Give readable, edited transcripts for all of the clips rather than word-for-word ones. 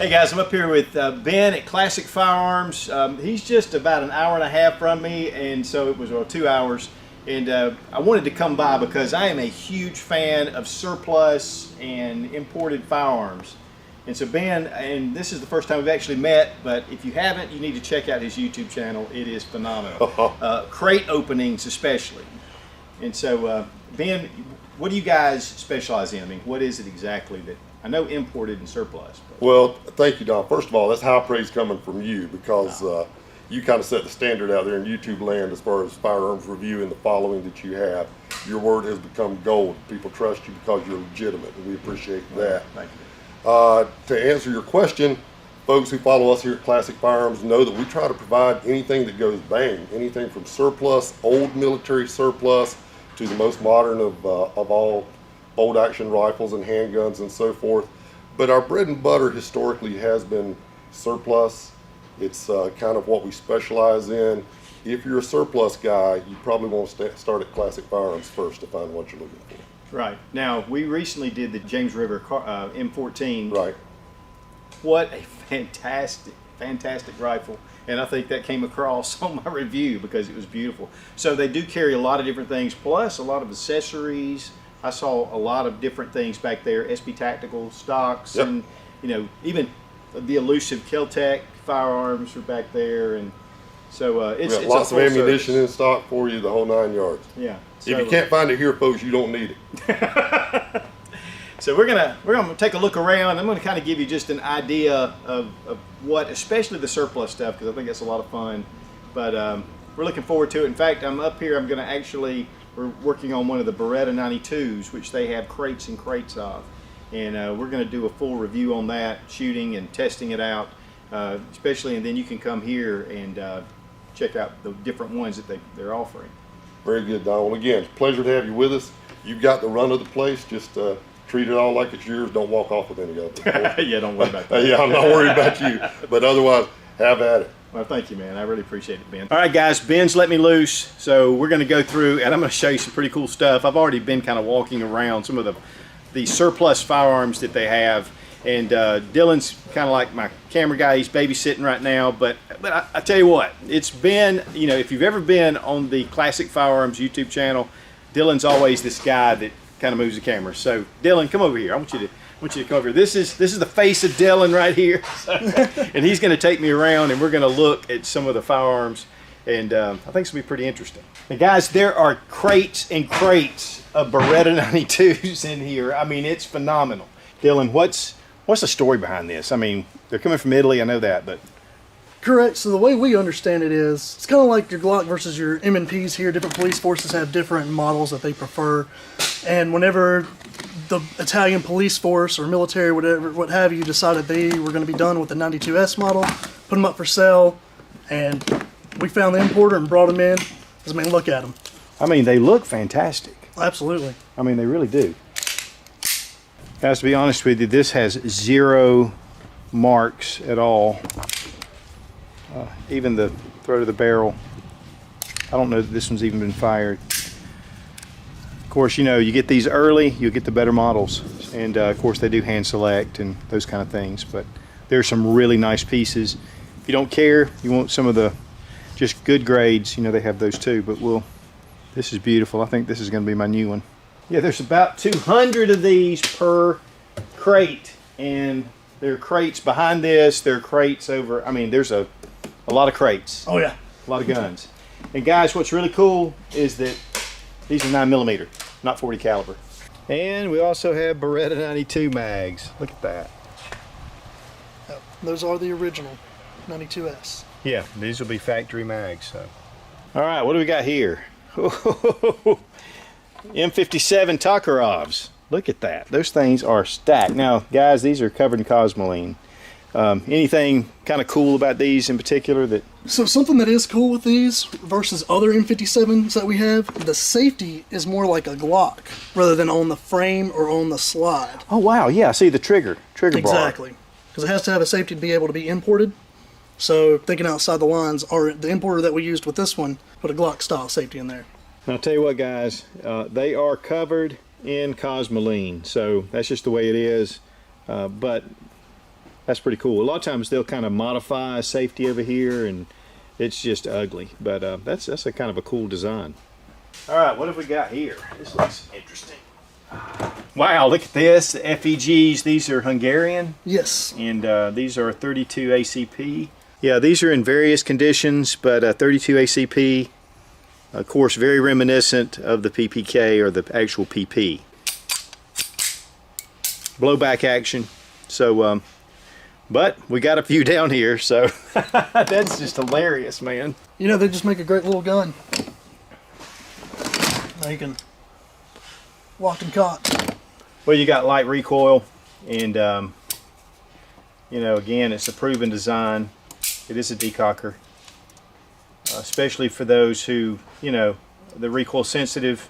Hey guys, I'm up here with Ben at Classic Firearms. He's just about an hour and a half from me, and so it was 2 hours. And I wanted to come by because I am a huge fan of surplus and imported firearms. And so Ben, and this is the first time we've actually met, but if you haven't, you need to check out his YouTube channel. It is phenomenal. Crate openings especially. And so Ben, what do you guys specialize in? I mean, what is it exactly that, I know imported and surplus. But. Well, thank you, Don. First of all, that's high praise coming from you because you kind of set the standard out there in YouTube land as far as firearms review and the following that you have. Your word has become gold. People trust you because you're legitimate, and we appreciate that. Thank you. To answer your question, folks who follow us here at Classic Firearms know that we try to provide anything that goes bang, anything from surplus, old military surplus, to the most modern of all bolt action rifles and handguns and so forth. But our bread and butter historically has been surplus. It's kind of what we specialize in. If you're a surplus guy, you probably want to start at Classic Firearms first to find what you're looking for. Right. Now, we recently did the James River M14. Right. What a fantastic rifle. And I think that came across on my review because it was beautiful. So they do carry a lot of different things, plus a lot of accessories. I saw a lot of different things back there, SB Tactical stocks, yep. And even the elusive Kel-Tec firearms are back there, and so it's lots of ammunition service in stock for you, the whole 9 yards. Yeah. So, if you can't find it here, folks, you don't need it. So we're gonna take a look around. I'm gonna kind of give you just an idea of what, especially the surplus stuff, because I think that's a lot of fun. But we're looking forward to it. In fact, I'm up here. We're working on one of the Beretta 92s, which they have crates and crates of. And we're going to do a full review on that, shooting and testing it out, especially, and then you can come here and check out the different ones that they're offering. Very good, Don. Well, again, it's a pleasure to have you with us. You've got the run of the place. Just treat it all like it's yours. Don't walk off with any of it. Yeah, don't worry about that. Yeah, I'm not worried about you. But otherwise, have at it. Well, thank you, man. I really appreciate it, Ben. All right, guys, Ben's let me loose, so we're going to go through, and I'm going to show you some pretty cool stuff. I've already been kind of walking around some of the surplus firearms that they have, and Dylan's kind of like my camera guy. He's babysitting right now, but I tell you what, it's been, if you've ever been on the Classic Firearms YouTube channel, Dylan's always this guy that kind of moves the camera. So, Dylan, come over here. I want you to come over here. This is the face of Dylan right here. And he's going to take me around, and we're going to look at some of the firearms, and I think it's going to be pretty interesting. And guys, there are crates and crates of Beretta 92s in here. I mean, it's phenomenal. Dylan, what's the story behind this? I mean, they're coming from Italy, I know that, but... Correct. So the way we understand it is, it's kind of like your Glock versus your M&Ps here. Different police forces have different models that they prefer. And whenever the Italian police force or military, whatever, what have you, decided they were going to be done with the 92S model, put them up for sale, and we found the importer and brought them in. I mean, look at them. I mean, they look fantastic. Absolutely. I mean, they really do. Guys, to be honest with you, this has 0 marks at all. Even the throat of the barrel, I don't know that this one's even been fired. Of course, you get these early, you'll get the better models, and of course they do hand select and those kind of things, but there's some really nice pieces. If you don't care, you want some of the just good grades, they have those too, but this is beautiful. I think this is going to be my new one. Yeah, there's about 200 of these per crate, and there are crates behind this, there are crates over, I mean, there's a lot of crates. Oh yeah. A lot of guns. And guys, what's really cool is that these are 9mm, not 40 caliber. And we also have Beretta 92 mags. Look at that. Yep, those are the original 92S. Yeah, these will be factory mags. So. All right, what do we got here? M57 Takarovs. Look at that. Those things are stacked. Now, guys, these are covered in cosmoline. Anything kind of cool about these in particular? So something that is cool with these versus other M57s that we have, the safety is more like a Glock rather than on the frame or on the slide. Oh wow, yeah, I see the trigger bar. Exactly, because it has to have a safety to be able to be imported. So thinking outside the lines, the importer that we used with this one put a Glock style safety in there. I'll tell you what, guys, they are covered in cosmoline, so that's just the way it is. But That's pretty cool. A lot of times they'll kind of modify safety over here, and it's just ugly. But that's a kind of a cool design. All right, what have we got here? This looks interesting. Wow, look at this. The FEGs, these are Hungarian. Yes. And these are 32 ACP. Yeah, these are in various conditions, but 32 ACP, of course, very reminiscent of the PPK or the actual PP. Blowback action. So, but we got a few down here, so that's just hilarious, man. You know, they just make a great little gun. Now you can lock and cock. Well, you got light recoil, and you know, again, it's a proven design. It is a decocker, especially for those who, you know, the recoil sensitive.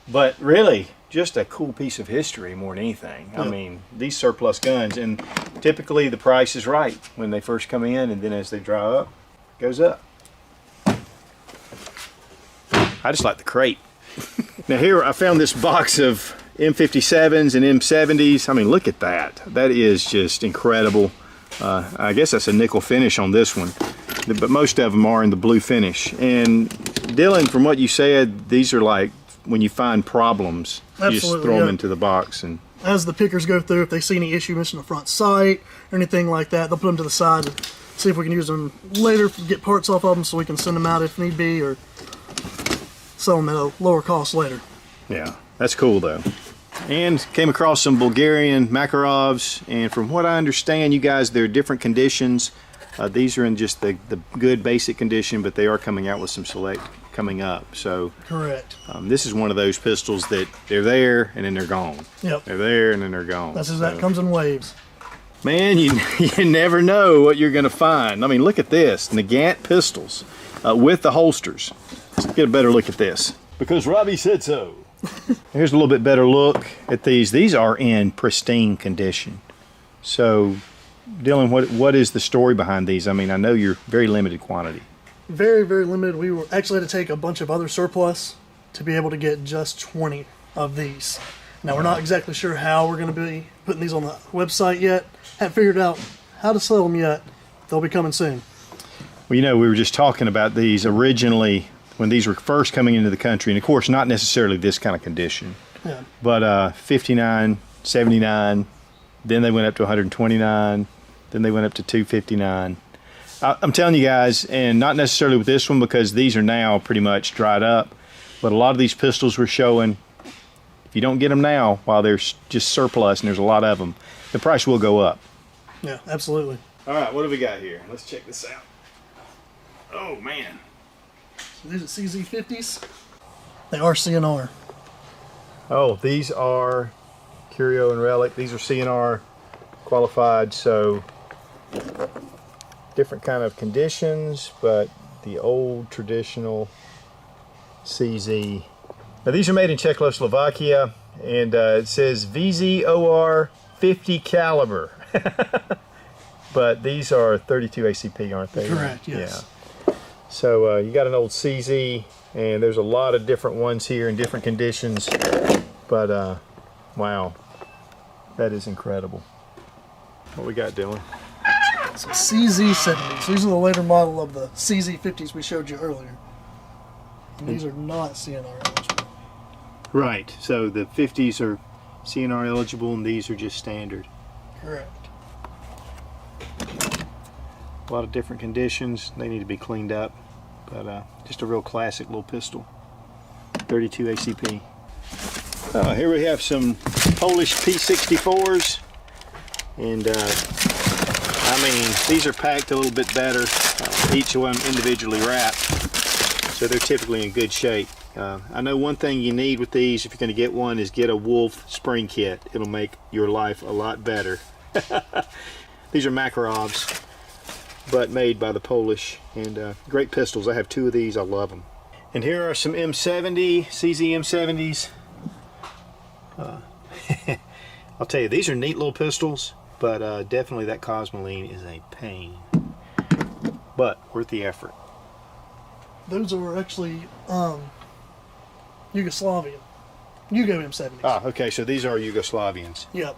But really, just a cool piece of history more than anything. I mean, these surplus guns, and typically the price is right when they first come in, and then as they dry up, it goes up. I just like the crate. Now here I found this box of M57s and M70s. I mean, look at that. That is just incredible. I guess that's a nickel finish on this one, but most of them are in the blue finish. And Dylan, from what you said, these are like when you find problems, you just throw them into the box. And as the pickers go through, if they see any issue missing the front sight or anything like that, they'll put them to the side and see if we can use them later, get parts off of them so we can send them out if need be, or sell them at a lower cost later. Yeah, that's cool though. And came across some Bulgarian Makarovs, and from what I understand, you guys, they're different conditions. These are in just the good basic condition, but they are coming out with some select coming up. So correct. This is one of those pistols that they're there and then they're gone. Yep. They're there and then they're gone. That's that comes in waves. Man, you never know what you're going to find. I mean, look at this. Nagant pistols with the holsters. Let's get a better look at this. Because Robbie said so. Here's a little bit better look at these. These are in pristine condition. So, Dylan, what is the story behind these? I mean, I know you're very limited quantity. Very, very limited. We were actually had to take a bunch of other surplus to be able to get just 20 of these. Now, we're not exactly sure how we're going to be putting these on the website yet. Haven't figured out how to sell them yet. They'll be coming soon. Well, you know, we were just talking about these originally when these were first coming into the country, and of course not necessarily this kind of condition, but 59, 79, then they went up to 129, then they went up to 259. I'm telling you guys, and not necessarily with this one because these are now pretty much dried up, but a lot of these pistols we're showing, if you don't get them now while they're just surplus, and there's a lot of them, the price will go up. Yeah, absolutely. All right, what do we got here? Let's check this out. Oh man. These are CZ50s. They are CNR. Oh, these are Curio and Relic. These are CNR qualified, so different kind of conditions, but the old traditional CZ. Now these are made in Czechoslovakia, and it says VZOR 50 caliber. But these are 32 ACP, aren't they? Correct, yes. Yeah. So you got an old CZ, and there's a lot of different ones here in different conditions, but wow, that is incredible. What we got, Dylan? Some CZ70s. These are the later model of the CZ50s we showed you earlier. And these are not CNR eligible. Right, so the 50s are CNR eligible, and these are just standard. Correct. A lot of different conditions. They need to be cleaned up, but just a real classic little pistol. 32 ACP. Here we have some Polish P64s, and I mean, these are packed a little bit better. Each one individually wrapped, so they're typically in good shape. I know one thing you need with these, if you're going to get one, is get a Wolf spring kit. It'll make your life a lot better. These are Makarovs, but made by the Polish, and great pistols. I have two of these. I love them. And here are some M70 CZ M70s. I'll tell you, these are neat little pistols, but definitely that Cosmoline is a pain, but worth the effort. Those are actually Yugoslavian. Yugo M70s. Ah, okay, so these are Yugoslavians. Yep.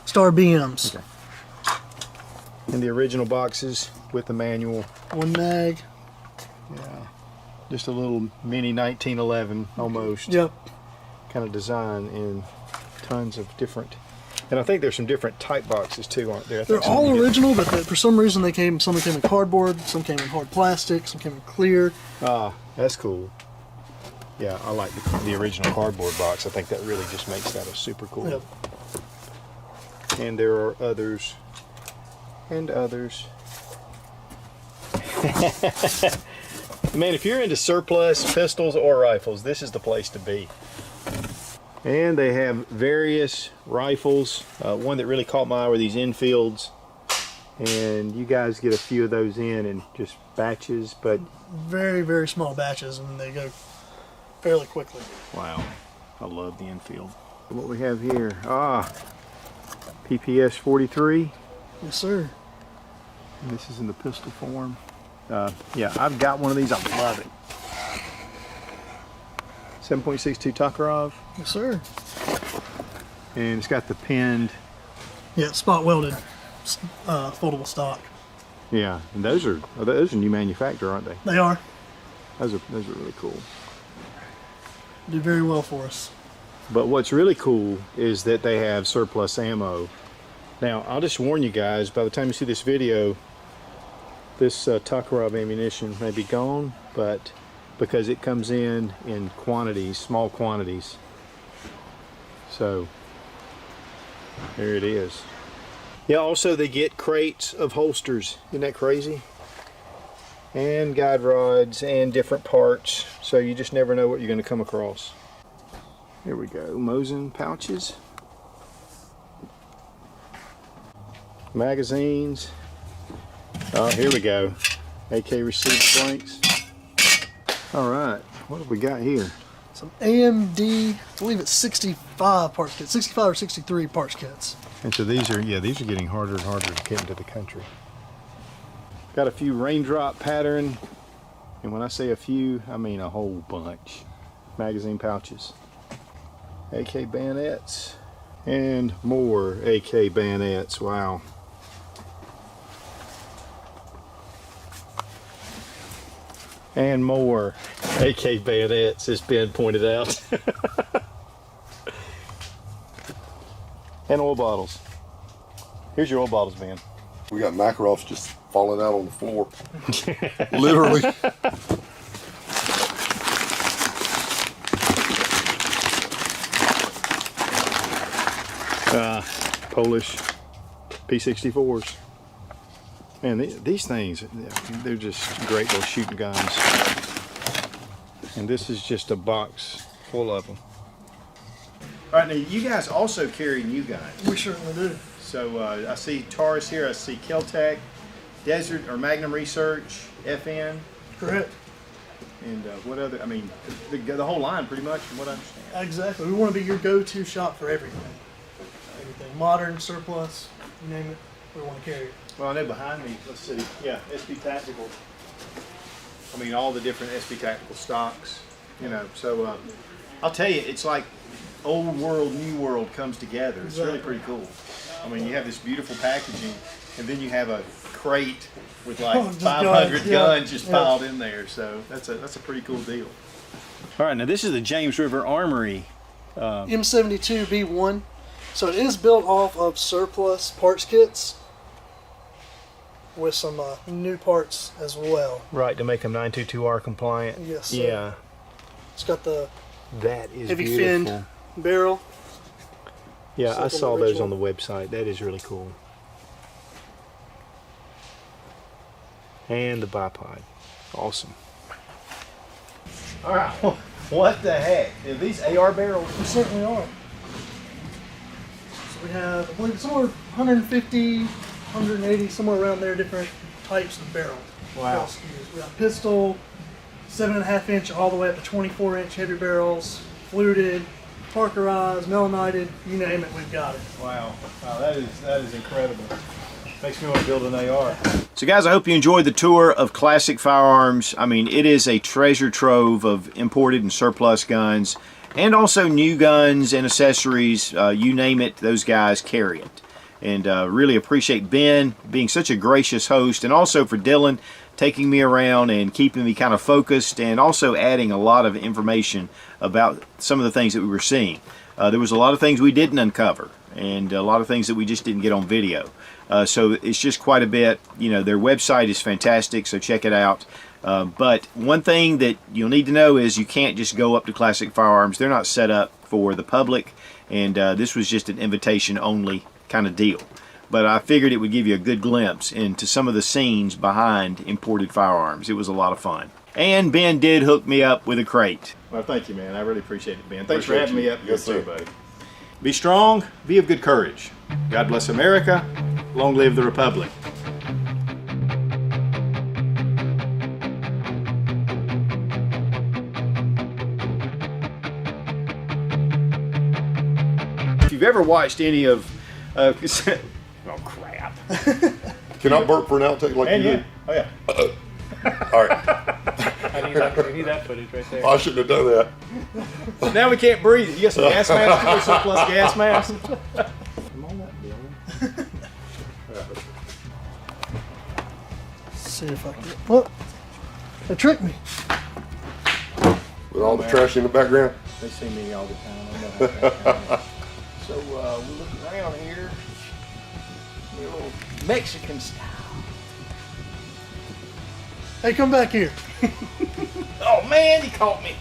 Star BMs. Okay. And the original boxes with the manual. One mag. Yeah. Just a little mini 1911 almost. Yep. Kind of design in tons of different. And I think there's some different type boxes too, aren't there? They're all original, but for some reason some came in cardboard, some came in hard plastic, some came in clear. Ah, that's cool. Yeah, I like the original cardboard box. I think that really just makes that a super cool. Yep. And there are others. And others. Man, if you're into surplus pistols or rifles, this is the place to be. And they have various rifles. One that really caught my eye were these Enfields. And you guys get a few of those in just batches, but... Very, very small batches, and they go fairly quickly. Wow. I love the Enfield. What we have here, PPS 43. Yes, sir. And this is in the pistol form. Yeah, I've got one of these. I love it. 7.62 Tokarov. Yes, sir. And it's got the pinned. Yeah, spot welded, foldable stock. Yeah, and those are new manufacturer, aren't they? They are. Those are really cool. Do very well for us. But what's really cool is that they have surplus ammo. Now, I'll just warn you guys, by the time you see this video, this Tokarov ammunition may be gone, but because it comes in quantities, small quantities. So, there it is. Yeah, also they get crates of holsters. Isn't that crazy? And guide rods and different parts. So you just never know what you're going to come across. Here we go, Mosin pouches. Magazines. Oh, here we go. AK receiver blanks. All right, what have we got here? Some AMD, I believe it's 65 parts kits, 65 or 63 parts kits. And so these are getting harder and harder to get into the country. Got a few raindrop pattern, and when I say a few, I mean a whole bunch. Magazine pouches. AK bayonets. And more AK bayonets, wow. And more AK bayonets, as Ben pointed out. And oil bottles. Here's your oil bottles, Ben. We got Makarovs just falling out on the floor. Literally. Polish P64s. Man, these things, they're just great little shooting guns. And this is just a box full of them. All right, now you guys also carry new guns. We certainly do. So I see Taurus here, I see Keltec, Desert or Magnum Research, FN. Correct. And what other, I mean, the whole line pretty much from what I understand. Exactly. We want to be your go-to shop for everything. Everything. Modern, surplus, you name it, we want to carry it. Well, I know behind me, let's see, yeah, SB Tactical. I mean, all the different SB Tactical stocks, you know, so I'll tell you, it's like old world, new world comes together. It's really pretty cool. I mean, you have this beautiful packaging, and then you have a crate with like 500 guns just piled in there. So that's a pretty cool deal. All right, now this is the James River Armory. M72B1. So it is built off of surplus parts kits with some new parts as well. Right, to make them 922R compliant. Yes, sir. Yeah. It's got the That is heavy beautiful. finned barrel. Yeah, I saw those on the website. That is really cool. And the bipod. Awesome. All right, what the heck? Are these AR barrels? They certainly are. So we have, I believe, somewhere 150, 180, somewhere around there, different types of barrel. Wow. We got pistol, 7.5 inch all the way up to 24 inch heavy barrels, fluted, parkerized, melanited, you name it, we've got it. Wow, that is incredible. Makes me want to build an AR. So guys, I hope you enjoyed the tour of Classic Firearms. I mean, it is a treasure trove of imported and surplus guns, and also new guns and accessories. You name it, those guys carry it. And really appreciate Ben being such a gracious host, and also for Dylan taking me around and keeping me kind of focused, and also adding a lot of information about some of the things that we were seeing. There was a lot of things we didn't uncover, and a lot of things that we just didn't get on video. So it's just quite a bit. You know, their website is fantastic, so check it out. But one thing that you'll need to know is you can't just go up to Classic Firearms. They're not set up for the public, and this was just an invitation only kind of deal. But I figured it would give you a good glimpse into some of the scenes behind imported firearms. It was a lot of fun. And Ben did hook me up with a crate. Well, thank you, man. I really appreciate it, Ben. Thanks for having me up here, too, buddy. Be strong, be of good courage. God bless America. Long live the Republic. If you've ever watched any of oh crap. Can I burp for an outtake like And you yeah. did? Oh yeah. All right. I need that footage right there. I shouldn't have done that. Now we can't breathe. You got some gas mask? Some plus gas mask? Come on up, Dylan. See if I can. What? They tricked me. With all the trash in the background. They see me all the time. I know how that is. So we look around here. A little Mexican style. Hey, come back here. Oh man, he caught me.